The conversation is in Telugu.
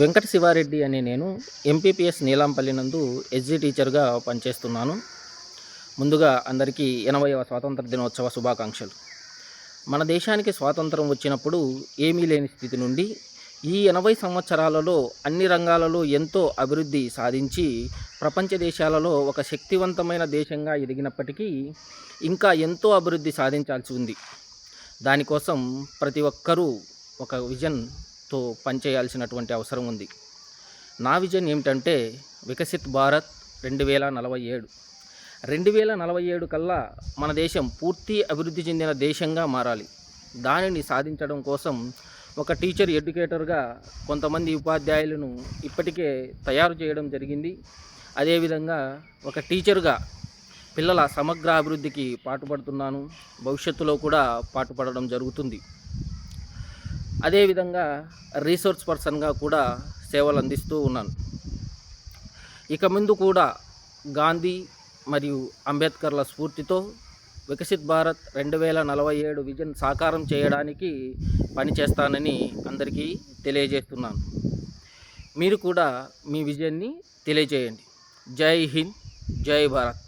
వెంకట శివారెడ్డి అనే నేను ఎంపీపీఎస్ నీలాంపల్లి నందు ఎస్జీ టీచర్గా పనిచేస్తున్నాను. ముందుగా అందరికీ 80వ స్వాతంత్ర దినోత్సవ శుభాకాంక్షలు. మన దేశానికి స్వాతంత్రం వచ్చినప్పుడు ఏమీ లేని స్థితి నుండి ఈ 80 సంవత్సరాలలో అన్ని రంగాలలో ఎంతో అభివృద్ధి సాధించి ప్రపంచ దేశాలలో ఒక శక్తివంతమైన దేశంగా ఎదిగినప్పటికీ ఇంకా ఎంతో అభివృద్ధి సాధించాల్సి ఉంది. దానికోసం ప్రతి ఒక్కరూ ఒక విజన్తో పనిచేయాల్సినటువంటి అవసరం ఉంది. నా విజన్ ఏమిటంటే వికసిత్ భారత్ 2047. 2047 కల్లా మన దేశం పూర్తి అభివృద్ధి చెందిన దేశంగా మారాలి. దానిని సాధించడం కోసం ఒక టీచర్ ఎడ్యుకేటర్గా కొంతమంది ఉపాధ్యాయులను ఇప్పటికే తయారు చేయడం జరిగింది. అదేవిధంగా ఒక టీచర్గా పిల్లల సమగ్ర అభివృద్ధికి పాటుపడుతున్నాను. భవిష్యత్తులో కూడా పాటుపడడం జరుగుతుంది. అదేవిధంగా రీసోర్స్ పర్సన్గా కూడా సేవలు అందిస్తూ ఉన్నాను. ఇక ముందు కూడా గాంధీ మరియు అంబేద్కర్ల స్ఫూర్తితో వికసిత్ భారత్ 2047 విజన్ సాకారం చేయడానికి పనిచేస్తానని అందరికీ తెలియజేస్తున్నాను. మీరు కూడా మీ విజన్ని తెలియజేయండి. జై హింద్, జై భారత్.